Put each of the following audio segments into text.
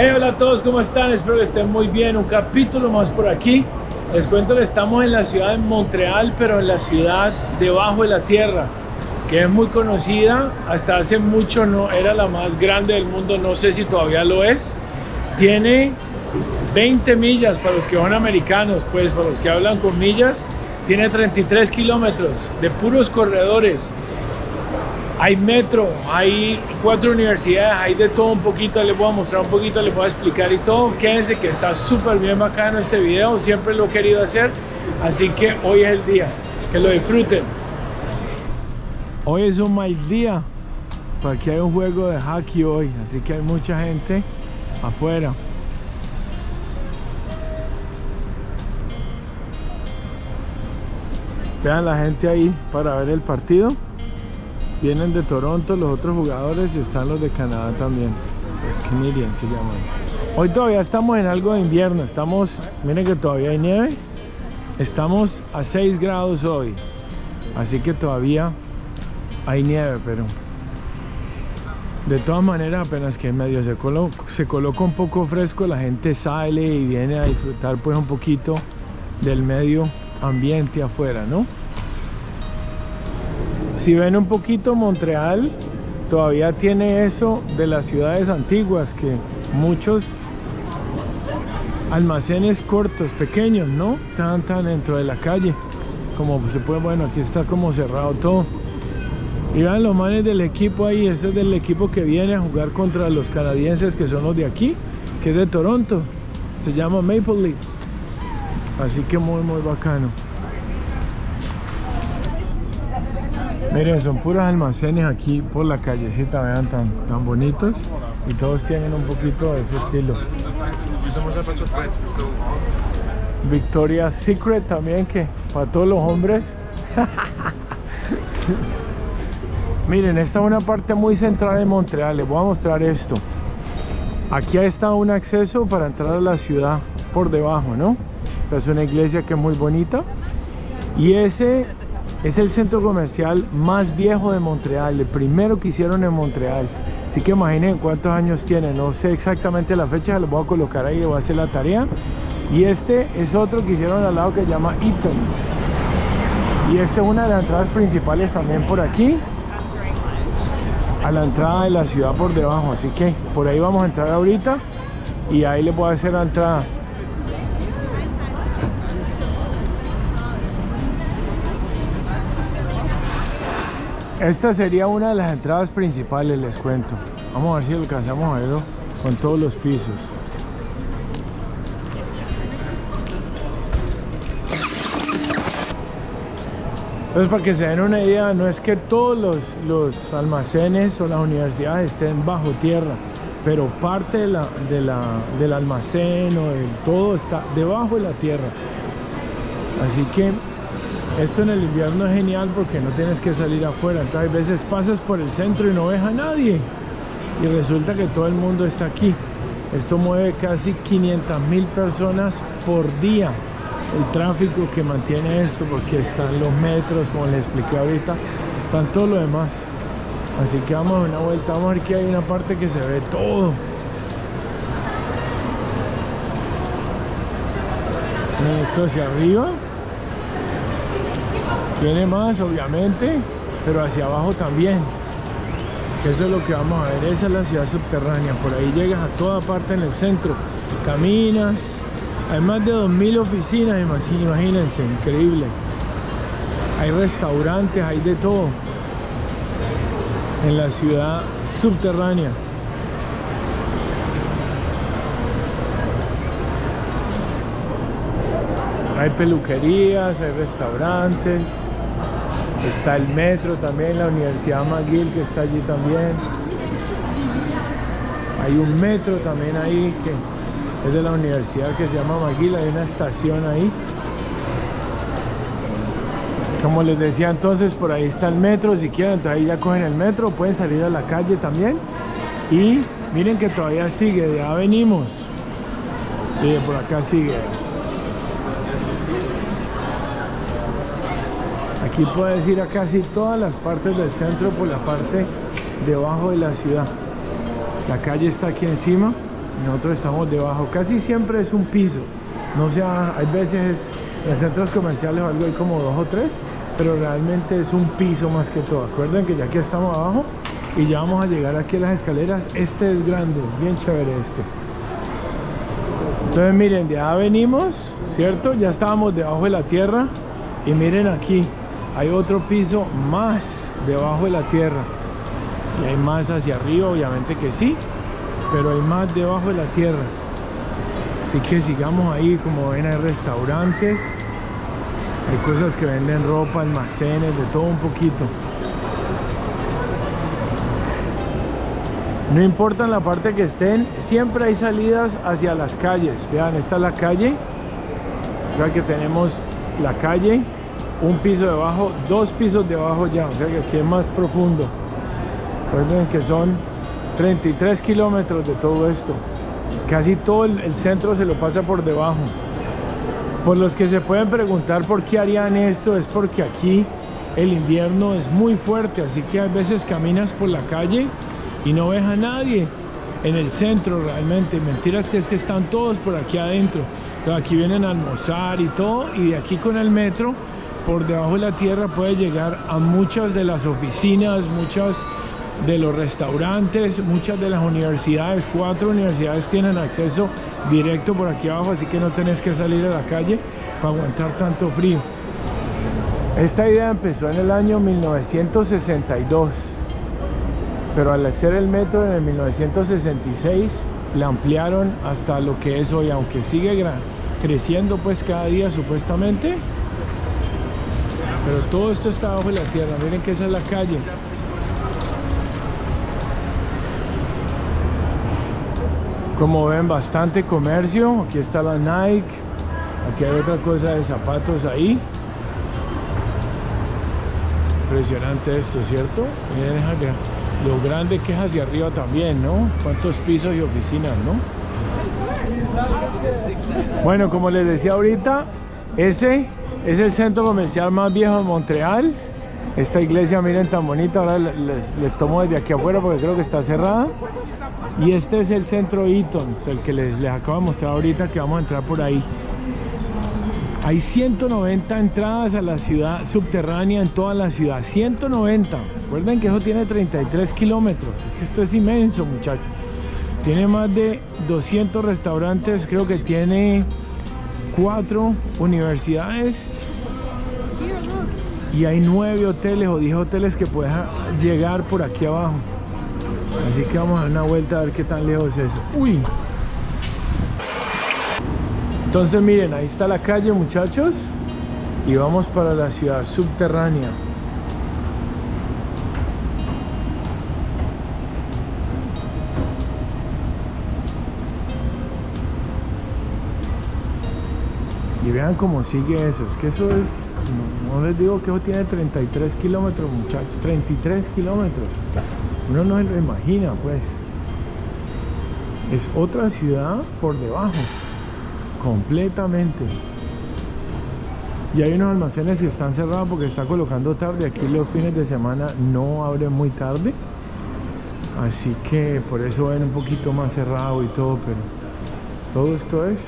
Hey, hola a todos, ¿cómo están? Espero que estén muy bien. Un capítulo más por aquí. Les cuento que estamos en la ciudad de Montreal, pero en la ciudad debajo de la tierra, que es muy conocida. Hasta hace mucho no era la más grande del mundo, no sé si todavía lo es. Tiene 20 millas para los que son americanos, pues para los que hablan con millas. Tiene 33 kilómetros de puros corredores. Hay metro, hay 4 universidades, hay de todo un poquito. Les voy a mostrar un poquito, les voy a explicar y todo. Quédense que está súper bien bacano este video, siempre lo he querido hacer, así que hoy es el día, que lo disfruten. Hoy es un mal día, porque hay un juego de hockey hoy, así que hay mucha gente afuera. Vean la gente ahí para ver el partido. Vienen de Toronto los otros jugadores y están los de Canadá también. Los Canadiens se llaman. Hoy todavía estamos en algo de invierno. Miren que todavía hay nieve. Estamos a 6 grados hoy. Así que todavía hay nieve, pero de todas maneras apenas que medio se coloca un poco fresco, la gente sale y viene a disfrutar pues un poquito del medio ambiente afuera, ¿no? Si ven un poquito, Montreal todavía tiene eso de las ciudades antiguas, que muchos almacenes cortos, pequeños, ¿no? Tan dentro de la calle, como se puede, bueno, aquí está como cerrado todo. Y vean los manes del equipo ahí, este es del equipo que viene a jugar contra los canadienses, que son los de aquí, que es de Toronto, se llama Maple Leafs, así que muy bacano. Miren, son puros almacenes aquí por la callecita, vean, tan bonitos, y todos tienen un poquito de ese estilo. Victoria's Secret también, que para todos los hombres. Miren, esta es una parte muy central de Montreal, les voy a mostrar esto. Aquí está un acceso para entrar a la ciudad por debajo, ¿no? Esta es una iglesia que es muy bonita, y ese es el centro comercial más viejo de Montreal, el primero que hicieron en Montreal. Así que imaginen cuántos años tiene, no sé exactamente la fecha, lo voy a colocar ahí, voy a hacer la tarea. Y este es otro que hicieron al lado que se llama Eaton's. Y esta es una de las entradas principales también por aquí, a la entrada de la ciudad por debajo. Así que por ahí vamos a entrar ahorita y ahí les voy a hacer la entrada. Esta sería una de las entradas principales, les cuento. Vamos a ver si alcanzamos a verlo con todos los pisos. Entonces, para que se den una idea, no es que todos los almacenes o las universidades estén bajo tierra, pero parte del almacén o de todo está debajo de la tierra. Así que esto en el invierno es genial porque no tienes que salir afuera. Entonces, a veces pasas por el centro y no ves a nadie, y resulta que todo el mundo está aquí. Esto mueve casi 500,000 personas por día, el tráfico que mantiene esto, porque están los metros, como les expliqué ahorita, están todo lo demás. Así que vamos a dar una vuelta, vamos a ver que hay una parte que se ve todo. Esto hacia arriba. Tiene más, obviamente, pero hacia abajo también. Eso es lo que vamos a ver. Esa es la ciudad subterránea. Por ahí llegas a toda parte en el centro. Caminas. Hay más de 2000 oficinas, imagínense, increíble. Hay restaurantes, hay de todo en la ciudad subterránea. Hay peluquerías, hay restaurantes. Está el metro también, la Universidad McGill, que está allí también. Hay un metro también ahí que es de la universidad, que se llama McGill. Hay una estación ahí. Como les decía, entonces por ahí está el metro. Si quieren, entonces ahí ya cogen el metro, pueden salir a la calle también. Y miren que todavía sigue, ya venimos. Y por acá sigue. Aquí puedes ir a casi todas las partes del centro por la parte debajo de la ciudad. La calle está aquí encima nosotros estamos debajo. Casi siempre es un piso, no sea, hay veces en los centros comerciales o algo hay como 2 o 3, pero realmente es un piso más que todo. Acuerden que ya aquí estamos abajo y ya vamos a llegar aquí a las escaleras. Este es grande, bien chévere este. Entonces miren, de allá venimos, ¿cierto? Ya estábamos debajo de la tierra y miren aquí, hay otro piso más debajo de la tierra. Y hay más hacia arriba, obviamente que sí, pero hay más debajo de la tierra. Así que sigamos ahí. Como ven, hay restaurantes, hay cosas que venden ropa, almacenes, de todo un poquito. No importa en la parte que estén, siempre hay salidas hacia las calles. Vean, esta es la calle. Ya que tenemos la calle, un piso debajo, 2 pisos debajo ya, o sea que aquí es más profundo. Recuerden que son 33 kilómetros de todo esto. Casi todo el centro se lo pasa por debajo. Por los que se pueden preguntar por qué harían esto, es porque aquí el invierno es muy fuerte, así que hay veces caminas por la calle y no ves a nadie en el centro realmente. Mentiras que es que están todos por aquí adentro. Entonces aquí vienen a almorzar y todo, y de aquí con el metro por debajo de la tierra puedes llegar a muchas de las oficinas, muchas de los restaurantes, muchas de las universidades. 4 universidades tienen acceso directo por aquí abajo, así que no tenés que salir a la calle para aguantar tanto frío. Esta idea empezó en el año 1962, pero al hacer el metro en el 1966 la ampliaron hasta lo que es hoy, aunque sigue creciendo pues cada día supuestamente, pero todo esto está bajo la tierra. Miren que esa es la calle. Como ven, bastante comercio. Aquí está la Nike, aquí hay otra cosa de zapatos ahí. Impresionante esto, ¿cierto? Miren lo grande que es hacia arriba también, ¿no? Cuántos pisos y oficinas, ¿no? Bueno, como les decía ahorita, ese es el centro comercial más viejo de Montreal. Esta iglesia, miren, tan bonita. Ahora les tomo desde aquí afuera porque creo que está cerrada. Y este es el centro Eaton, el que les acabo de mostrar ahorita, que vamos a entrar por ahí. Hay 190 entradas a la ciudad subterránea en toda la ciudad. 190. Recuerden que eso tiene 33 kilómetros. Es que esto es inmenso, muchachos. Tiene más de 200 restaurantes. Creo que tiene 4 universidades. Y hay 9 hoteles o 10 hoteles que puedes llegar por aquí abajo. Así que vamos a dar una vuelta a ver qué tan lejos es eso. ¡Uy! Entonces miren, ahí está la calle, muchachos, y vamos para la ciudad subterránea. Y vean cómo sigue eso. Es que eso es, no les digo que eso tiene 33 kilómetros, muchachos. 33 kilómetros. Uno no se lo imagina, pues. Es otra ciudad por debajo. Completamente. Y hay unos almacenes que están cerrados porque está colocando tarde. Aquí los fines de semana no abren muy tarde, así que por eso ven un poquito más cerrado y todo. Pero todo esto es.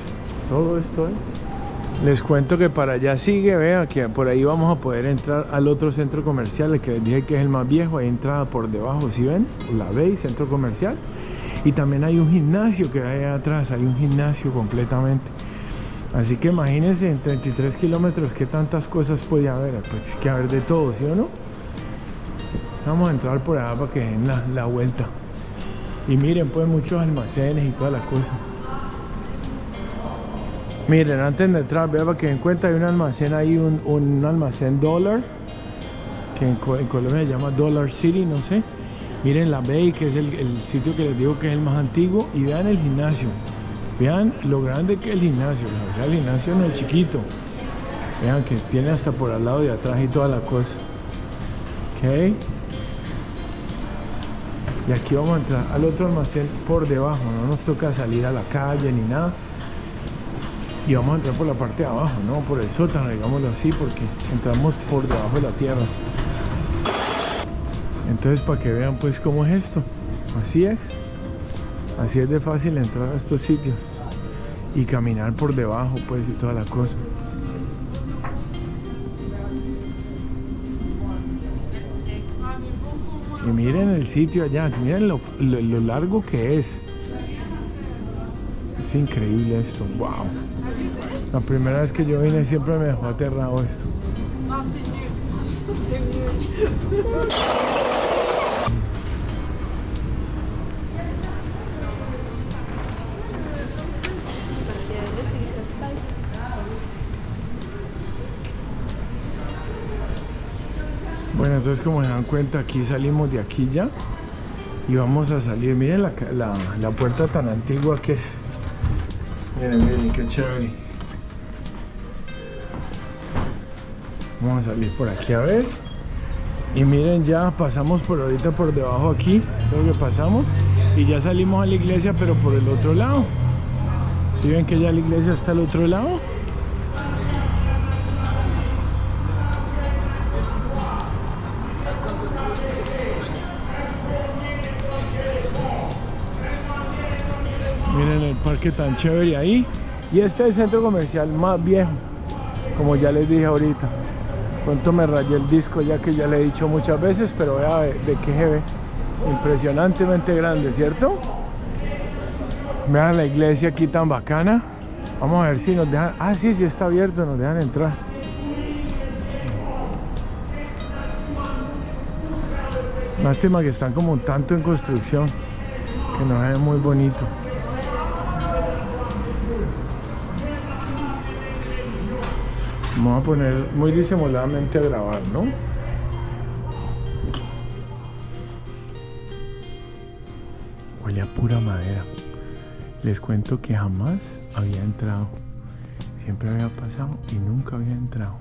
Les cuento que para allá sigue. Vean que por ahí vamos a poder entrar al otro centro comercial, el que les dije que es el más viejo. Hay entrada por debajo, ¿sí ven? La veis, centro comercial. Y también hay un gimnasio que hay atrás, hay un gimnasio completamente. Así que imagínense, en 33 kilómetros, ¿qué tantas cosas puede haber? Pues que haber de todo, ¿sí o no? Vamos a entrar por allá para que den la vuelta. Y miren, pues muchos almacenes y todas las cosas. Miren, antes de entrar, vean para que den cuenta, hay un almacén ahí, un almacén Dollar, que en Colombia se llama Dollar City, no sé. Miren la Bay, que es el sitio que les digo que es el más antiguo. Y vean el gimnasio. Vean lo grande que es el gimnasio. O sea, el gimnasio no es chiquito. Vean que tiene hasta por al lado de atrás y toda la cosa. Ok. Y aquí vamos a entrar al otro almacén por debajo. No nos toca salir a la calle ni nada. Y vamos a entrar por la parte de abajo, no por el sótano, digámoslo así, porque entramos por debajo de la tierra. Entonces, para que vean pues cómo es esto. Así es. Así es de fácil entrar a estos sitios y caminar por debajo, pues, y toda la cosa. Y miren el sitio allá, miren lo largo que es. Es increíble esto, wow. La primera vez que yo vine siempre me dejó aterrado esto. Bueno, entonces como se dan cuenta, aquí salimos de aquí ya y vamos a salir. Miren la puerta tan antigua que es. Miren, qué chévere. Vamos a salir por aquí a ver. Y miren, ya pasamos por ahorita por debajo aquí, creo que pasamos. Y ya salimos a la iglesia, pero por el otro lado. ¿Sí ven que ya la iglesia está al otro lado? Miren el parque tan chévere ahí. Y este es el centro comercial más viejo, como ya les dije ahorita. Pronto me rayé el disco ya que ya le he dicho muchas veces, pero vea de qué se ve. Impresionantemente grande, ¿cierto? Vean la iglesia aquí tan bacana. Vamos a ver si nos dejan. Ah, sí, sí está abierto, nos dejan entrar. Lástima que están como un tanto en construcción, que no se ve muy bonito. Vamos a poner muy disimuladamente a grabar, ¿no? Huele a pura madera. Les cuento que jamás había entrado. Siempre había pasado y nunca había entrado.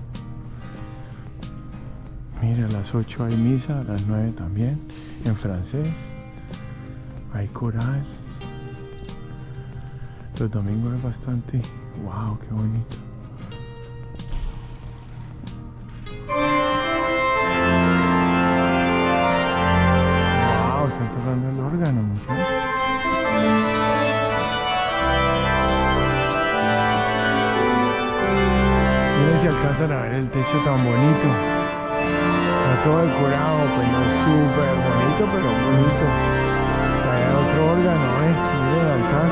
Mira, a las 8 hay misa, a las 9 también, en francés. Hay coral. Los domingos es bastante... ¡Wow! ¡Qué bonito! Están tocando el órgano, muchachos. Miren si alcanzan a ver el techo tan bonito. Está todo decorado, pues no es súper bonito, pero bonito. Ahí hay otro órgano, miren el altar.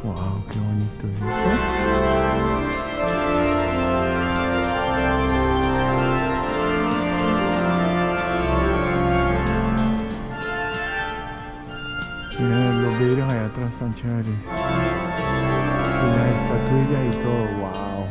Wow, qué bonito, ¿cierto? Miren los vidrios allá atrás tan chéveres. Y la estatuilla y todo, wow.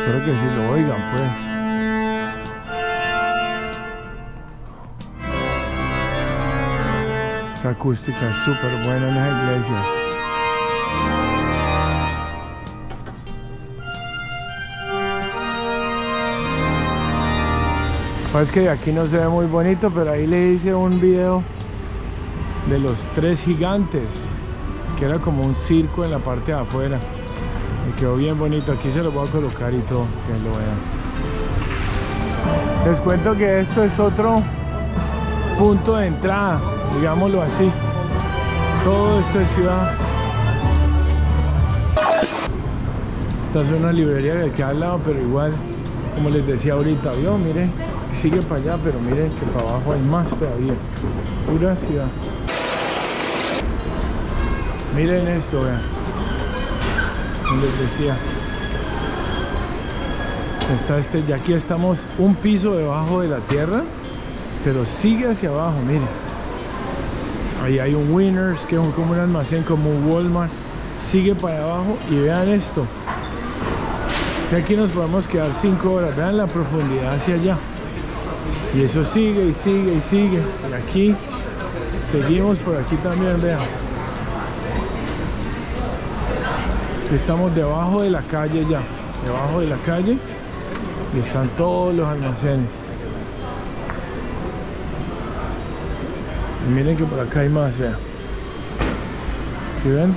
Espero que sí lo oigan, pues. Esa acústica es súper buena en las iglesias. Pues que de aquí no se ve muy bonito, pero ahí le hice un video de los 3 gigantes, que era como un circo en la parte de afuera. Me quedó bien bonito, aquí se lo voy a colocar y todo, que lo vean. Les cuento que esto es otro punto de entrada, digámoslo así. Todo esto es ciudad. Esta es una librería que queda al lado, pero igual, como les decía ahorita, ¿vio? Miren, sigue para allá, pero miren que para abajo hay más todavía. Pura ciudad. Miren esto, vean. Como les decía, está ya aquí estamos un piso debajo de la tierra, pero sigue hacia abajo, miren. Ahí hay un Winners, que es como un almacén, como un Walmart. Sigue para abajo y vean esto. Y aquí nos podemos quedar 5 horas. Vean la profundidad hacia allá. Y eso sigue y sigue y sigue. Y aquí seguimos por aquí también, vean. Estamos debajo de la calle ya. Debajo de la calle. Y están todos los almacenes. Y miren que por acá hay más, vean. ¿Sí ven?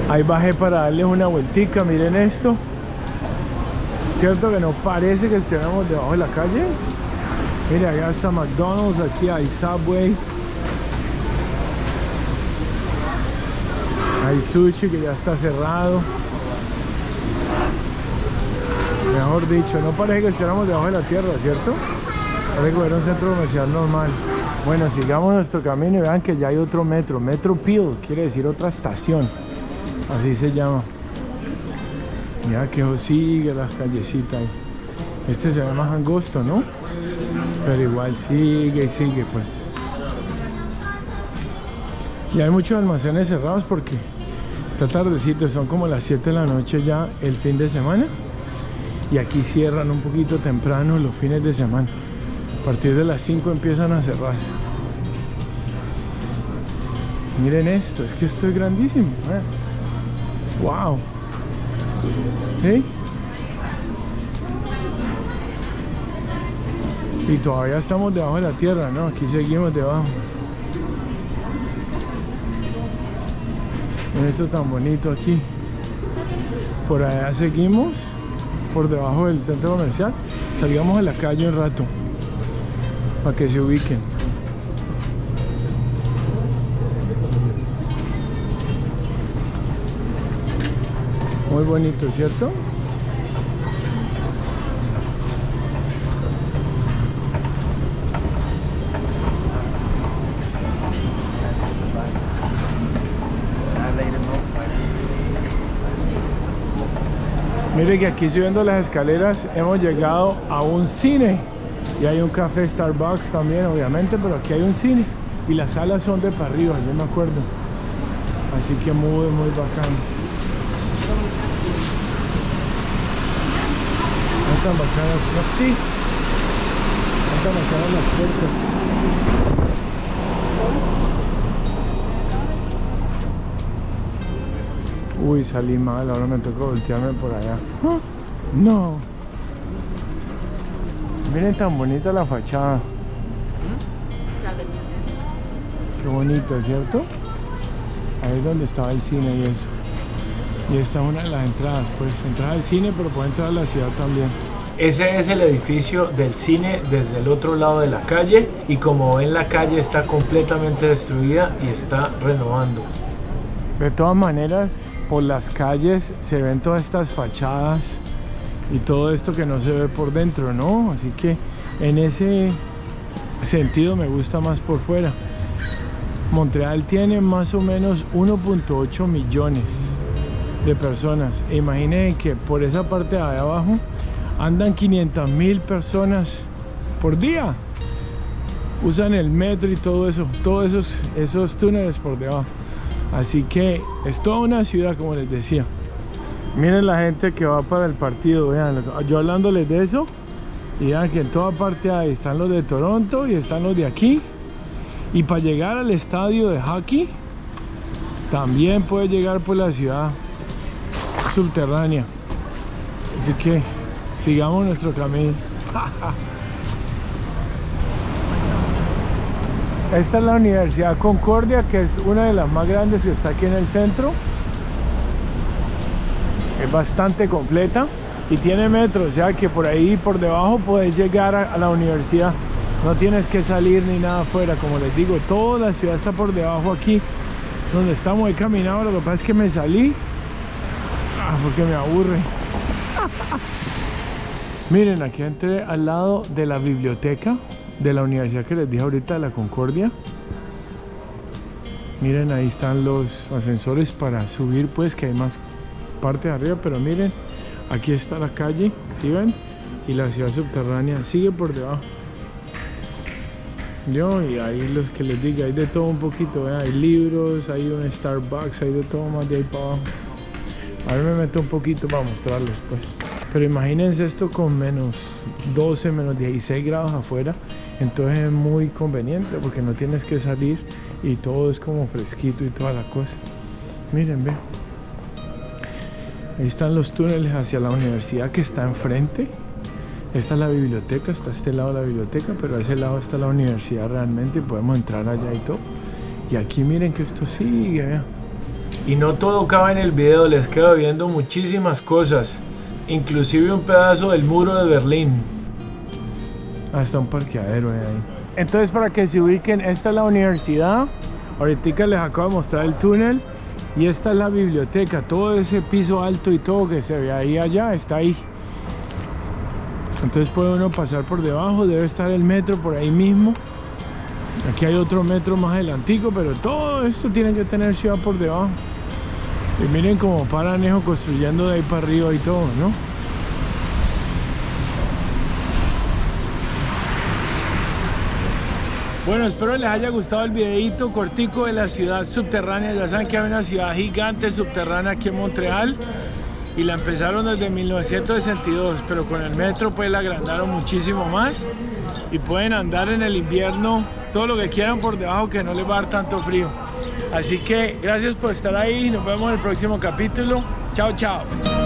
Ahí bajé para darles una vueltica, miren esto. ¿Cierto que no parece que estuviéramos debajo de la calle? Mira, allá está McDonald's, aquí hay Subway. Hay sushi que ya está cerrado. Mejor dicho, no parece que estuviéramos debajo de la tierra, ¿cierto? Parece que era un centro comercial normal. Bueno, sigamos nuestro camino y vean que ya hay otro metro. Metro Peel, quiere decir otra estación. Así se llama. Mira que sigue las callecitas. Este se ve más angosto, ¿no? Pero igual sigue y sigue, pues. Y hay muchos almacenes cerrados porque está tardecito, son como las 7 de la noche ya el fin de semana. Y aquí cierran un poquito temprano los fines de semana. A partir de las 5 empiezan a cerrar. Miren esto, es que esto es grandísimo, ¿eh? ¡Wow! ¿Sí? Y todavía estamos debajo de la tierra, ¿no? Aquí seguimos debajo. Miren esto tan bonito aquí. Por allá seguimos, por debajo del centro comercial. Salgamos a la calle un rato, para que se ubiquen. Muy bonito, ¿cierto? Mire que aquí subiendo las escaleras hemos llegado a un cine. Y hay un café Starbucks también, obviamente, pero aquí hay un cine. Y las salas son de para arriba, yo me acuerdo. Así que muy bacano. No tan bacanas, no, sí. No tan bacanas las puertas. Uy, salí mal, ahora me toca voltearme por allá. No. Miren tan bonita la fachada. Qué bonito, ¿cierto? Ahí es donde estaba el cine y eso. Y esta es una de las entradas, pues entrada al cine, pero puede entrar a la ciudad también. Ese es el edificio del cine desde el otro lado de la calle, y como ven la calle está completamente destruida y está renovando. De todas maneras, por las calles se ven todas estas fachadas y todo esto que no se ve por dentro, ¿no? Así que en ese sentido me gusta más por fuera. Montreal tiene más o menos 1.8 millones de personas. E imaginen que por esa parte de ahí abajo andan 500,000 personas por día. Usan el metro y todo eso, todos esos túneles por debajo. Así que es toda una ciudad, como les decía. Miren la gente que va para el partido, vean, yo hablándoles de eso, y vean que en toda parte ahí están los de Toronto y están los de aquí. Y para llegar al estadio de hockey también puede llegar por la ciudad subterránea. Así que sigamos nuestro camino. Esta es la Universidad Concordia, que es una de las más grandes que está aquí en el centro. Es bastante completa y tiene metro, o sea que por ahí por debajo puedes llegar a la universidad. No tienes que salir ni nada afuera, como les digo, toda la ciudad está por debajo aquí donde estamos. He caminado, lo que pasa es que me salí porque me aburre. Miren, aquí entré al lado de la biblioteca de la universidad que les dije ahorita, de la Concordia. Miren, ahí están los ascensores para subir, pues que hay más parte de arriba, pero miren, aquí está la calle, ¿sí ven? Y la ciudad subterránea sigue por debajo. Y ahí los que les digo, hay de todo un poquito, ¿verdad? Hay libros, hay un Starbucks, hay de todo más de ahí para abajo. A ver, me meto un poquito para mostrarles pues. Pero imagínense esto con menos 12, menos 16 grados afuera. Entonces es muy conveniente porque no tienes que salir y todo es como fresquito y toda la cosa. Miren, ve. Ahí están los túneles hacia la universidad que está enfrente. Esta es la biblioteca, está a este lado la biblioteca, pero a ese lado está la universidad realmente y podemos entrar allá y todo. Y aquí miren que esto sigue, vean. Y no todo cabe en el video, les quedo viendo muchísimas cosas, inclusive un pedazo del muro de Berlín. Hasta un parqueadero ahí. Entonces, para que se ubiquen, esta es la universidad. Ahorita les acabo de mostrar el túnel. Y esta es la biblioteca. Todo ese piso alto y todo que se ve ahí allá está ahí. Entonces puede uno pasar por debajo. Debe estar el metro por ahí mismo. Aquí hay otro metro más adelantico, pero todo esto tiene que tener ciudad por debajo. Y miren cómo paran eso construyendo de ahí para arriba y todo, ¿no? Bueno, espero les haya gustado el videito cortico de la ciudad subterránea. Ya saben que hay una ciudad gigante subterránea aquí en Montreal y la empezaron desde 1962, pero con el metro pues la agrandaron muchísimo más y pueden andar en el invierno todo lo que quieran por debajo, que no les va a dar tanto frío. Así que gracias por estar ahí, nos vemos en el próximo capítulo. Chao, chao.